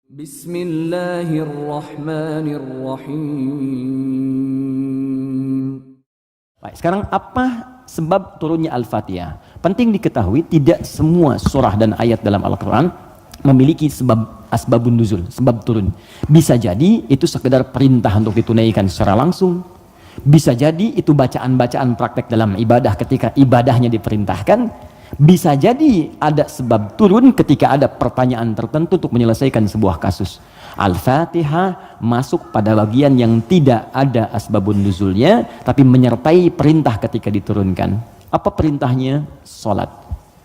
Bismillahirrahmanirrahim. Baik, sekarang apa sebab turunnya Al-Fatihah? Penting diketahui tidak semua surah dan ayat dalam Al-Quran memiliki asbabun nuzul, sebab turun. Bisa jadi itu sekedar perintah untuk ditunaikan secara langsung. Bisa jadi itu bacaan-bacaan praktek dalam ibadah ketika ibadahnya diperintahkan. Bisa jadi ada sebab turun ketika ada pertanyaan tertentu untuk menyelesaikan sebuah kasus. Al-Fatihah masuk pada bagian yang tidak ada asbabun nuzulnya, tapi menyertai perintah ketika diturunkan. Apa perintahnya? Salat.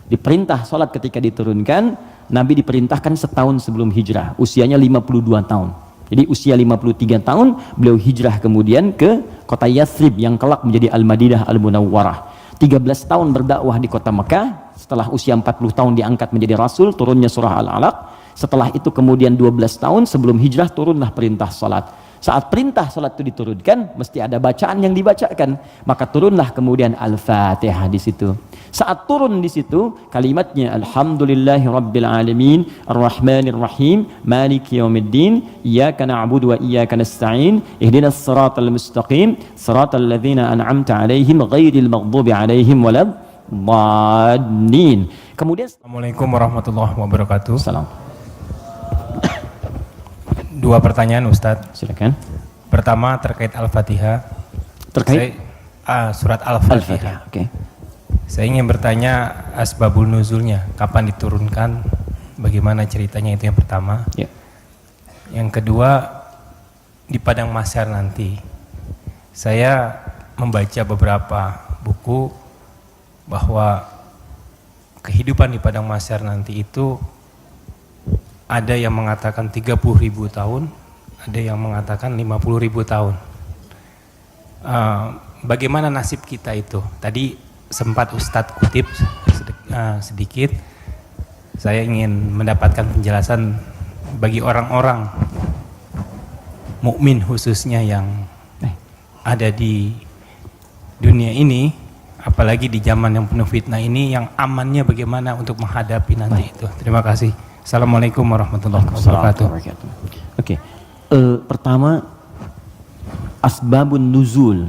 Diperintah salat ketika diturunkan. Nabi diperintahkan setahun sebelum hijrah, usianya 52 tahun. Jadi usia 53 tahun beliau hijrah kemudian ke kota Yathrib yang kelak menjadi Al-Madinah Al-Munawwarah. 13 tahun berdakwah di kota Mekah. Setelah usia 40 tahun diangkat menjadi Rasul, turunnya surah Al-Alaq. Setelah itu kemudian 12 tahun sebelum hijrah turunlah perintah salat. Saat perintah salat itu diturunkan, mesti ada bacaan yang dibacakan. Maka turunlah kemudian Al-Fatihah di situ. Saat turun di situ, kalimatnya Alhamdulillahi Rabbil Alamin, Ar-Rahmanir Rahim, Maliki Yawmiddin, Iyyaka na'budu wa iyyaka nasta'in, Ihdinas siratal mustaqim, siratal ladzina an'amta 'alaihim ghairil maghdubi 'alaihim waladdallin. Kemudian Assalamualaikum warahmatullahi wabarakatuh. Salam. Dua pertanyaan Ustadz. Silakan. Pertama terkait Al-Fatihah. Terkait Surat Al-Fatihah. Oke. Saya ingin bertanya asbabul nuzulnya, kapan diturunkan, bagaimana ceritanya, itu yang pertama. Ya. Yang kedua, di padang mahsyar nanti. Saya membaca beberapa buku bahwa kehidupan di padang mahsyar nanti itu ada yang mengatakan 30.000 tahun, ada yang mengatakan 50.000 tahun. Bagaimana nasib kita itu? Tadi sempat Ustadz kutip sedikit. Saya ingin mendapatkan penjelasan bagi orang-orang mukmin khususnya yang ada di dunia ini, apalagi di zaman yang penuh fitnah ini, yang amannya bagaimana untuk menghadapi nanti itu. Terima kasih. Assalamualaikum warahmatullahi wabarakatuh. Oke. Pertama, asbabun nuzul,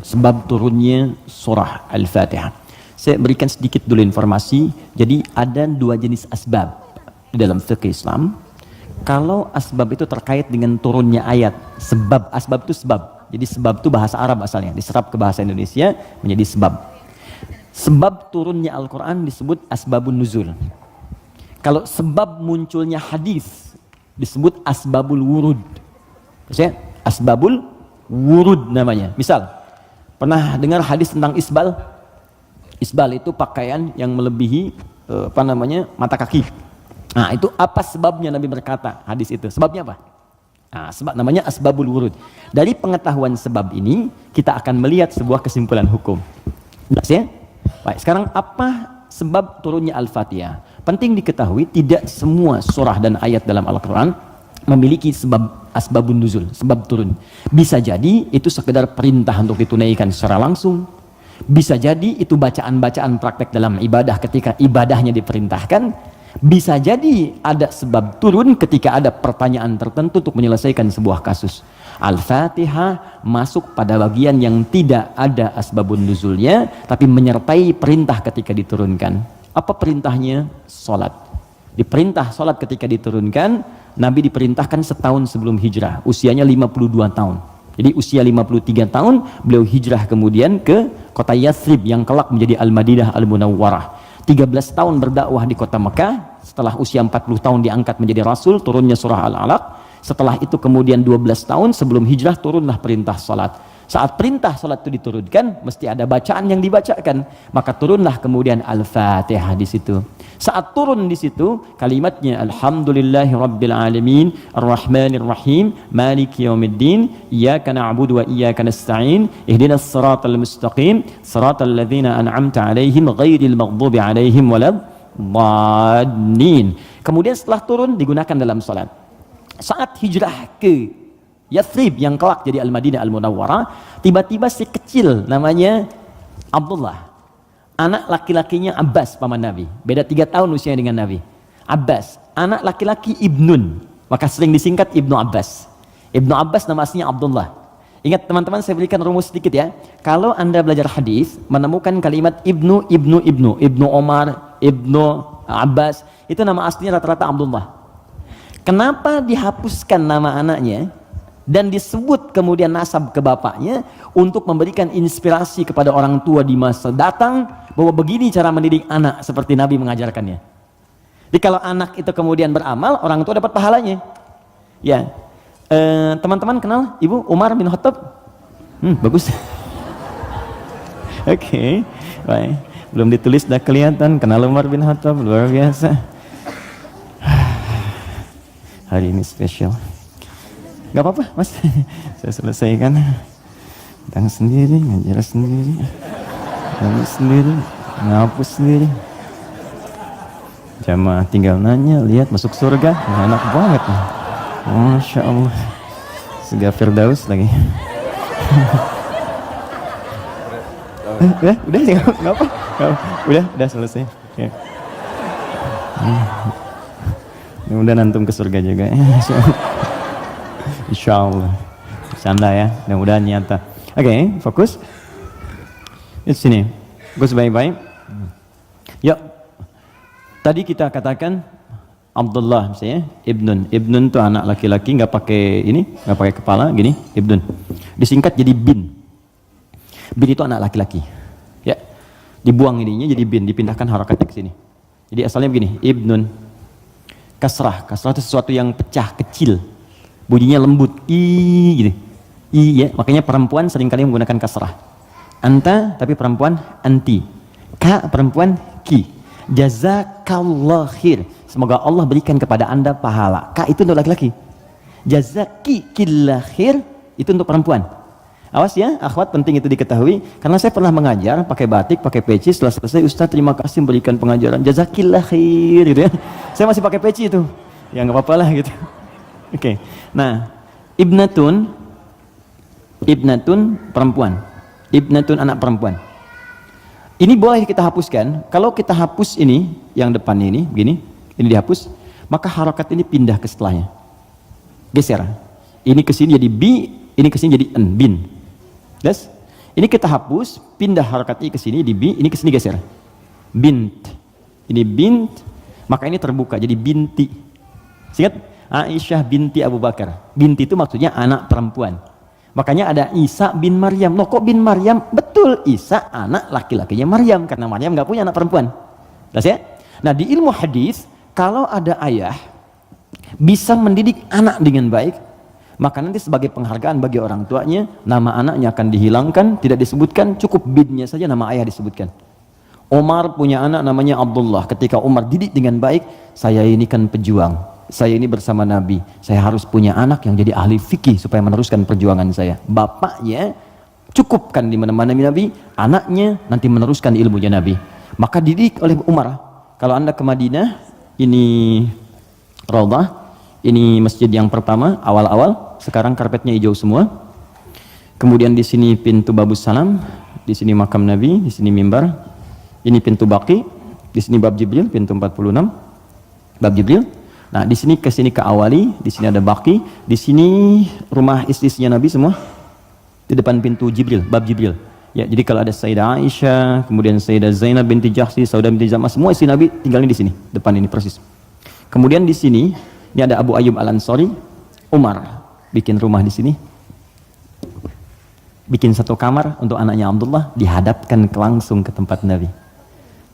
sebab turunnya surah Al-Fatihah. Saya berikan sedikit dulu informasi. Jadi ada dua jenis asbab di dalam fikih Islam. Kalau asbab itu terkait dengan turunnya ayat, asbab itu sebab. Jadi sebab itu bahasa Arab asalnya, diserap ke bahasa Indonesia menjadi sebab. Sebab turunnya Al-Quran disebut asbabun nuzul. Kalau sebab munculnya hadis disebut asbabul wurud. Maksudnya asbabul wurud namanya. Misal, pernah dengar hadis tentang isbal? Isbal itu pakaian yang melebihi mata kaki. Nah, itu apa sebabnya Nabi berkata hadis itu? Sebabnya apa? Nah, sebab namanya asbabul wurud. Dari pengetahuan sebab ini kita akan melihat sebuah kesimpulan hukum. Jelas ya? Baik, sekarang apa sebab turunnya Al-Fatihah? Penting diketahui tidak semua surah dan ayat dalam Al-Quran memiliki asbabun nuzul, sebab turun. Bisa jadi itu sekedar perintah untuk ditunaikan secara langsung. Bisa jadi itu bacaan-bacaan praktek dalam ibadah ketika ibadahnya diperintahkan. Bisa jadi ada sebab turun ketika ada pertanyaan tertentu untuk menyelesaikan sebuah kasus. Al-Fatihah masuk pada bagian yang tidak ada asbabun nuzulnya, tapi menyertai perintah ketika diturunkan. Apa perintahnya? Salat. Diperintah salat ketika diturunkan. Nabi diperintahkan setahun sebelum hijrah, usianya 52 tahun. Jadi usia 53 tahun beliau hijrah kemudian ke kota Yathrib yang kelak menjadi Al-Madinah Al-Munawwarah. 13 tahun berdakwah di kota Mekah. Setelah usia 40 tahun diangkat menjadi Rasul, turunnya surah Al-Alaq. Setelah itu kemudian 12 tahun sebelum hijrah turunlah perintah salat. Saat perintah salat itu diturunkan, mesti ada bacaan yang dibacakan. Maka turunlah kemudian Al-Fatihah di situ. Saat turun di situ, kalimatnya Alhamdulillahi Rabbil Alamin, Ar-Rahmanir Rahim, Maliki Yawmiddin, Iyyaka na'budu wa iyyaka nasta'in, Ihdinas siratal mustaqim, siratal ladzina an'amta 'alaihim ghairil maghdubi 'alaihim waladdallin. Kemudian setelah turun digunakan dalam salat. Saat hijrah ke Yathrib yang kelak jadi Al-Madinah Al-Munawwarah, tiba-tiba si kecil namanya Abdullah, anak laki-lakinya Abbas paman Nabi, beda 3 tahun usianya dengan Nabi. Abbas, anak laki-laki Ibnun, Maka sering disingkat Ibnu Abbas. Ibnu Abbas nama aslinya Abdullah. Ingat teman-teman, saya berikan rumus sedikit ya. Kalau Anda belajar hadis, menemukan kalimat Ibnu Omar, Ibnu Abbas, itu nama aslinya rata-rata Abdullah. Kenapa dihapuskan nama anaknya dan disebut kemudian nasab ke bapaknya untuk memberikan inspirasi kepada orang tua di masa datang bahwa begini cara mendidik anak seperti Nabi mengajarkannya. Jadi kalau anak itu kemudian beramal, orang tua dapat pahalanya. Ya, teman-teman kenal Ibu Umar bin Khattab? Bagus. Oke, baik. Belum ditulis dah kelihatan. Kenal Umar bin Khattab, luar biasa. Hari ini spesial. Gak apa-apa, Mas. Saya selesaikan. Datang sendiri, ngajar sendiri, nulis sendiri, ngapus sendiri. Jamaah tinggal nanya, lihat masuk surga, enak banget. Masya Allah, surga Firdaus lagi. Udah sih, nggak apa, udah selesai. Ya. Mudah nantum ke surga juga. Insya Allah. Canda ya, mudah-mudahan nyata. Oke, fokus. Di sini, fokus baik-baik. Yuk. Tadi kita katakan Abdullah misalnya, Ibnun itu anak laki-laki, nggak pakai ini, nggak pakai kepala, gini, Ibnun. Disingkat jadi bin. Bin itu anak laki-laki. Ya, dibuang ininya jadi bin, dipindahkan harakatnya ke sini. Jadi asalnya begini, Ibnun. Kasrah itu sesuatu yang pecah, kecil. Bunyinya lembut, gitu. Ya, makanya perempuan seringkali menggunakan kasrah. Anta, tapi perempuan anti. Ka, perempuan ki. Jazakallah khair. Semoga Allah berikan kepada Anda pahala. Ka itu untuk laki-laki. Jazakillah khair itu untuk perempuan. Awas ya, akhwat, penting itu diketahui. Karena saya pernah mengajar pakai batik, pakai peci. Setelah selesai, Ustaz terima kasih memberikan pengajaran. Jazakillah khair gitu ya. Saya masih pakai peci itu. Ya nggak apa-apa lah gitu. Oke. Nah, ibnatun perempuan. Ibnatun anak perempuan. Ini boleh kita hapuskan. Kalau kita hapus ini, yang depan ini, begini, ini dihapus, maka harokat ini pindah ke setelahnya. Geser. Ini ke sini jadi bi, ini ke sini jadi en, bin. Yes? Ini kita hapus, pindah harokatnya ke sini di bi, ini ke sini geser. Bint. Ini bint, maka ini terbuka jadi binti. Ingat? Aisyah binti Abu Bakar. Binti itu maksudnya anak perempuan. Makanya ada Isa bin Maryam. Loh kok bin Maryam? Betul, Isa anak laki-lakinya Maryam, karena Maryam nggak punya anak perempuan. Jelas ya? Nah, di ilmu hadis, kalau ada ayah bisa mendidik anak dengan baik, maka nanti sebagai penghargaan bagi orang tuanya, nama anaknya akan dihilangkan, tidak disebutkan, cukup binnya saja nama ayah disebutkan. Umar punya anak namanya Abdullah. Ketika Umar didik dengan baik, saya ini kan pejuang, saya ini bersama Nabi, saya harus punya anak yang jadi ahli fikih supaya meneruskan perjuangan saya. Bapaknya cukupkan di mana-mana Nabi, anaknya nanti meneruskan ilmunya Nabi. Maka didik oleh Umar. Kalau Anda ke Madinah, ini Raudhah, ini masjid yang pertama awal-awal, sekarang karpetnya hijau semua. Kemudian di sini pintu Babus Salam, di sini makam Nabi, di sini mimbar. Ini pintu Baqi, di sini bab Jibril, pintu 46, bab Jibril. Nah, di sini ke sini ke Awali, di sini ada Baqi, di sini rumah istri-istrinya Nabi semua. Di depan pintu Jibril, bab Jibril. Ya, jadi kalau ada Sayyidah Aisyah, kemudian Sayyidah Zainab binti Jahsy, Saudah binti Zam'ah, semua istri Nabi tinggalnya di sini, depan ini persis. Kemudian di sini, ini ada Abu Ayyub Al-Ansari, Umar bikin rumah di sini. Bikin satu kamar untuk anaknya Abdullah, dihadapkan langsung ke tempat Nabi.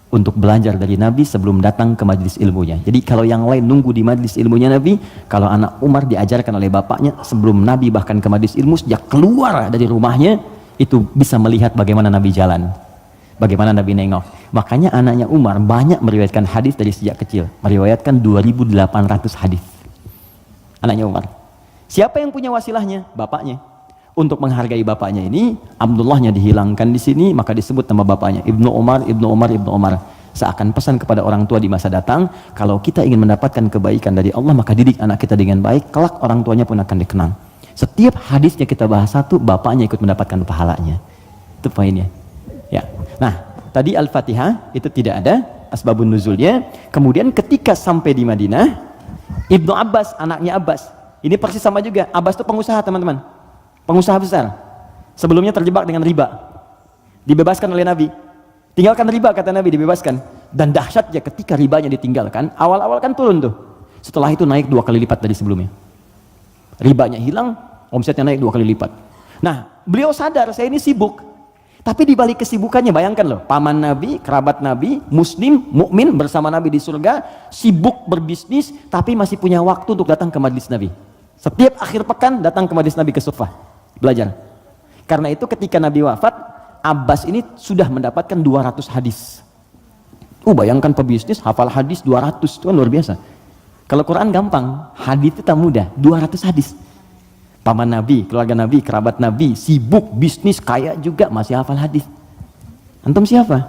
Untuk belajar dari Nabi sebelum datang ke majlis ilmunya. Jadi kalau yang lain nunggu di majlis ilmunya Nabi, kalau anak Umar diajarkan oleh bapaknya sebelum Nabi bahkan ke majlis ilmu, sejak keluar dari rumahnya itu bisa melihat bagaimana Nabi jalan, bagaimana Nabi nengok. Makanya anaknya Umar banyak meriwayatkan hadis dari sejak kecil, meriwayatkan 2.800 hadis. Anaknya Umar. Siapa yang punya wasilahnya? Bapaknya. Untuk menghargai bapaknya ini, Abdullahnya dihilangkan di sini, maka disebut nama bapaknya Ibnu Umar, Ibnu Umar, Ibnu Umar. Seakan pesan kepada orang tua di masa datang, kalau kita ingin mendapatkan kebaikan dari Allah, maka didik anak kita dengan baik, kelak orang tuanya pun akan dikenang. Setiap hadisnya kita bahas satu, bapaknya ikut mendapatkan pahalanya. Itu poinnya. Ya. Nah, tadi Al-Fatihah itu tidak ada asbabun nuzulnya. Kemudian ketika sampai di Madinah, Ibnu Abbas, anaknya Abbas. Ini persis sama juga. Abbas itu pengusaha, teman-teman. Pengusaha besar. Sebelumnya terjebak dengan riba. Dibebaskan oleh Nabi. Tinggalkan riba, kata Nabi, dibebaskan. Dan dahsyatnya ketika ribanya ditinggalkan, awal-awal kan turun tuh. Setelah itu naik 2 kali lipat dari sebelumnya. Ribanya hilang, omsetnya naik 2 kali lipat. Nah, beliau sadar saya ini sibuk. Tapi di balik kesibukannya, bayangkan loh, paman Nabi, kerabat Nabi, muslim, mukmin bersama Nabi di surga, sibuk berbisnis, tapi masih punya waktu untuk datang ke majlis Nabi. Setiap akhir pekan datang ke majlis Nabi ke Sufah, belajar. Karena itu ketika Nabi wafat, Abbas ini sudah mendapatkan 200 hadis. Bayangkan pebisnis hafal hadis 200, itu kan luar biasa. Kalau Quran gampang, hadis itu tak mudah, 200 hadis. Paman Nabi, keluarga Nabi, kerabat Nabi, sibuk, bisnis, kaya juga, masih hafal hadis. Antum siapa?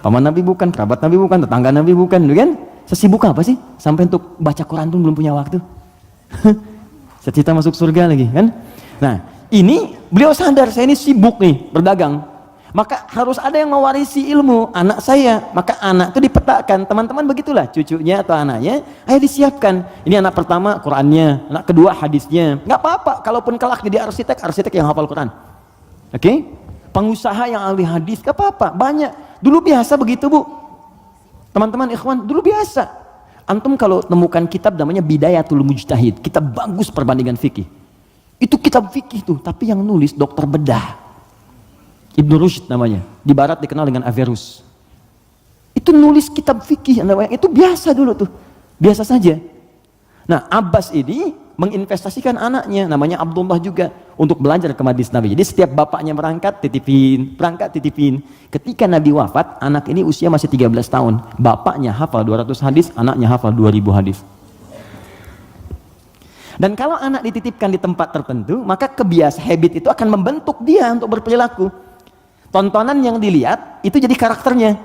Paman Nabi bukan, kerabat Nabi bukan, tetangga Nabi bukan, kan? Sesibuk apa sih? Sampai untuk baca Quran pun belum punya waktu. Cita masuk surga lagi, kan? Nah, ini beliau sadar, saya ini sibuk nih, berdagang. Maka harus ada yang mewarisi ilmu anak saya. Maka anak itu dipetakan, teman-teman begitulah, cucunya atau anaknya, ayo disiapkan. Ini anak pertama Qurannya, anak kedua hadisnya. Nggak apa-apa, kalaupun kelak jadi arsitek yang hafal Quran. Oke? Pengusaha yang ahli hadis, nggak apa-apa, banyak. Dulu biasa begitu, Bu. Teman-teman ikhwan, dulu biasa. Antum kalau temukan kitab namanya Bidayatul Mujtahid, kitab bagus perbandingan fikih. Itu kitab fikih tuh, tapi yang nulis dokter bedah. Ibnu Rushd namanya, di barat dikenal dengan Averroes. Itu nulis kitab fikih, itu biasa dulu tuh, biasa saja. Nah, Abbas ini menginvestasikan anaknya, namanya Abdullah juga, untuk belajar ke majlis Nabi. Jadi setiap bapaknya berangkat titipin. Ketika Nabi wafat, anak ini usia masih 13 tahun. Bapaknya hafal 200 hadis, anaknya hafal 2000 hadis. Dan kalau anak dititipkan di tempat tertentu, maka habit itu akan membentuk dia untuk berperilaku. Tontonan yang dilihat itu jadi karakternya.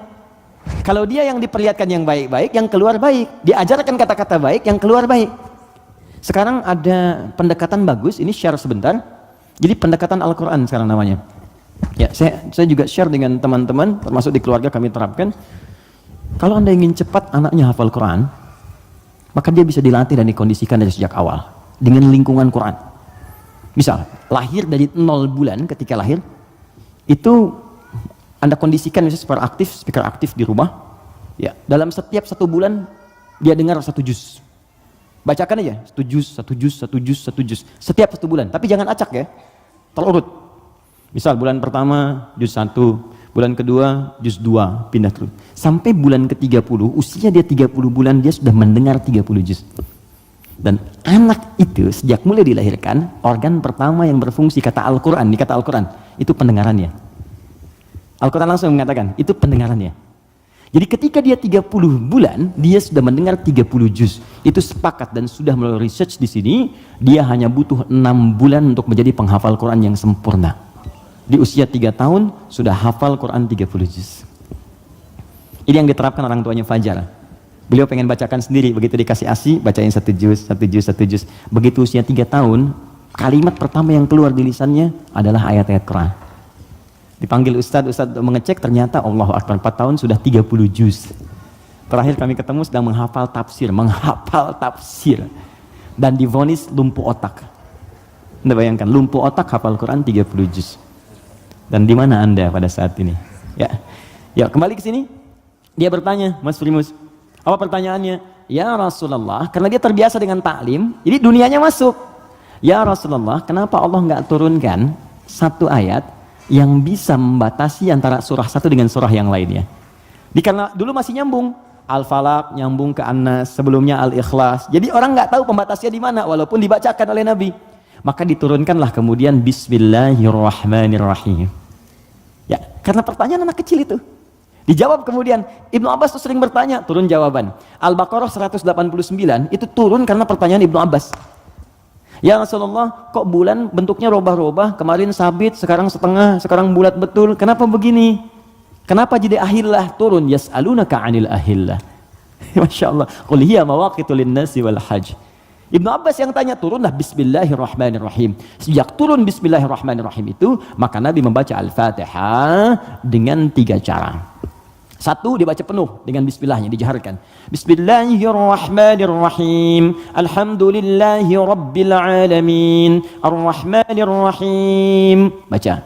Kalau dia yang diperlihatkan yang baik-baik, yang keluar baik. Diajarkan kata-kata baik, yang keluar baik. Sekarang ada pendekatan bagus, ini share sebentar. Jadi pendekatan Al-Quran sekarang namanya. Ya, saya juga share dengan teman-teman, termasuk di keluarga kami terapkan. Kalau Anda ingin cepat anaknya hafal Quran, maka dia bisa dilatih dan dikondisikan dari sejak awal dengan lingkungan Quran. Misal, lahir dari 0 bulan, ketika lahir itu Anda kondisikan misalnya speaker aktif di rumah. Ya, dalam setiap 1 bulan dia dengar 1 juz. Bacakan aja 1 juz setiap 1 bulan, tapi jangan acak ya, terurut. Misal bulan pertama juz 1, bulan kedua juz 2, pindah terus sampai bulan ke-30, usia dia 30 bulan dia sudah mendengar 30 juz. Dan anak itu sejak mulai dilahirkan, organ pertama yang berfungsi kata Al-Quran itu pendengarannya. Al-Quran langsung mengatakan itu pendengarannya. Jadi ketika dia 30 bulan dia sudah mendengar 30 juz. Itu sepakat dan sudah melalui research di sini, dia hanya butuh 6 bulan untuk menjadi penghafal Quran yang sempurna. Di usia 3 tahun sudah hafal Quran 30 juz. Ini yang diterapkan orang tuanya Fajar. Beliau pengen bacakan sendiri, begitu dikasih ASI, bacain 1 juz. Begitu usia 3 tahun, kalimat pertama yang keluar di lisannya adalah ayat-ayat Quran. Dipanggil Ustadz untuk mengecek, ternyata Allahu Akbar, 4 tahun sudah 30 juz. Terakhir kami ketemu sedang menghafal tafsir. Dan divonis lumpuh otak. Anda bayangkan, lumpuh otak hafal Quran 30 juz. Dan di mana Anda pada saat ini? Ya, kembali ke sini. Dia bertanya, Mas Primus, apa pertanyaannya? Ya Rasulullah, karena dia terbiasa dengan taklim, jadi dunianya masuk. Ya Rasulullah, kenapa Allah nggak turunkan 1 ayat yang bisa membatasi antara surah 1 dengan surah yang lainnya? Karena dulu masih nyambung, Al-Falaq nyambung ke An-Nas, sebelumnya Al-Ikhlas. Jadi orang nggak tahu pembatasnya di mana, walaupun dibacakan oleh Nabi. Maka diturunkanlah kemudian Bismillahirrahmanirrahim. Ya, karena pertanyaan anak kecil itu. Dijawab kemudian. Ibnu Abbas tuh sering bertanya, turun jawaban. Al-Baqarah 189 itu turun karena pertanyaan Ibnu Abbas. Ya Rasulullah, kok bulan bentuknya robah-robah, kemarin sabit, sekarang setengah, sekarang bulat betul, kenapa begini? Kenapa jadi ahillah turun? Yas'alunaka 'anil ahillah. Masya Allah. Qul hiya mawaqitu lin-nasi wal hajj. Ibnu Abbas yang tanya, turunlah Bismillahirrahmanirrahim. Sejak turun Bismillahirrahmanirrahim itu, maka Nabi membaca Al-Fatihah dengan 3 cara. Satu dibaca penuh dengan bismillahnya, dijaharkan. Bismillahirrahmanirrahim. Alhamdulillahi rabbil alamin. Arrahmanirrahim. Baca.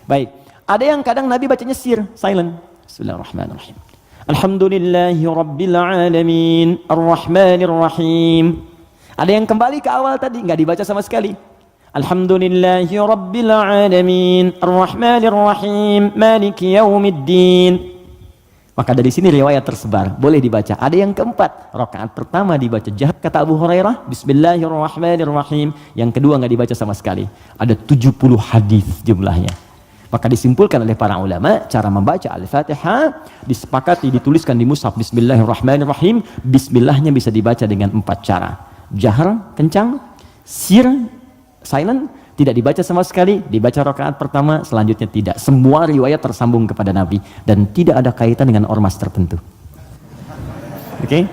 Baik. Ada yang kadang Nabi bacanya sir, silent. Bismillahirrahmanirrahim. Alhamdulillahi rabbil alamin. Arrahmanirrahim. Ada yang kembali ke awal tadi, nggak dibaca sama sekali. Alhamdulillahi rabbil alamin. Arrahmanirrahim. Maliki yaumiddin. Maka dari sini riwayat tersebar, boleh dibaca. Ada yang keempat, rakaat pertama dibaca jahat kata Abu Hurairah, Bismillahirrahmanirrahim. Yang kedua nggak dibaca sama sekali. Ada 70 hadis jumlahnya. Maka disimpulkan oleh para ulama, cara membaca Al-Fatihah disepakati dituliskan di mushaf Bismillahirrahmanirrahim. Bismillahnya bisa dibaca dengan 4 cara. Jahar, kencang, sir, silent, tidak dibaca sama sekali, dibaca rakaat pertama, selanjutnya tidak. Semua riwayat tersambung kepada Nabi dan tidak ada kaitan dengan ormas tertentu. Oke?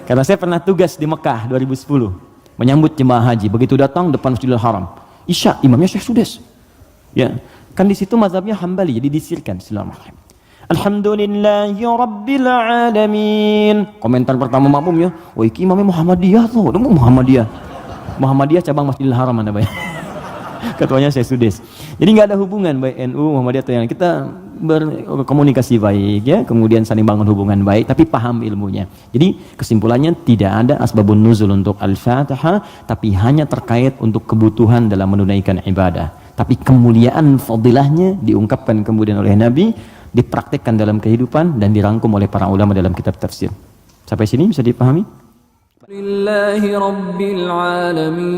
Karena saya pernah tugas di Mekah 2010 menyambut jemaah haji. Begitu datang depan Masjidil Haram, Isya imamnya Syekh Sudes. Ya, kan di situ mazhabnya Hambali, jadi disirkan. Bismillahirrahmanirrahim. Alhamdulillahi rabbil alamin. Komentar pertama makmumnya, "Oh, iki imamnya Muhammadiyah tuh." Muhammadiyah cabang Masjidil Haram Anda bayang. Ketuanya Syekh Sudes. Jadi nggak ada hubungan baik NU Muhammadiyah atau yang kita berkomunikasi baik ya, kemudian saling bangun hubungan baik, tapi paham ilmunya. Jadi kesimpulannya tidak ada asbabun nuzul untuk Al-Fatihah, tapi hanya terkait untuk kebutuhan dalam menunaikan ibadah. Tapi kemuliaan fadilahnya diungkapkan kemudian oleh Nabi, dipraktikkan dalam kehidupan dan dirangkum oleh para ulama dalam kitab tafsir. Sampai sini bisa dipahami? Lillahi rabbil alamin.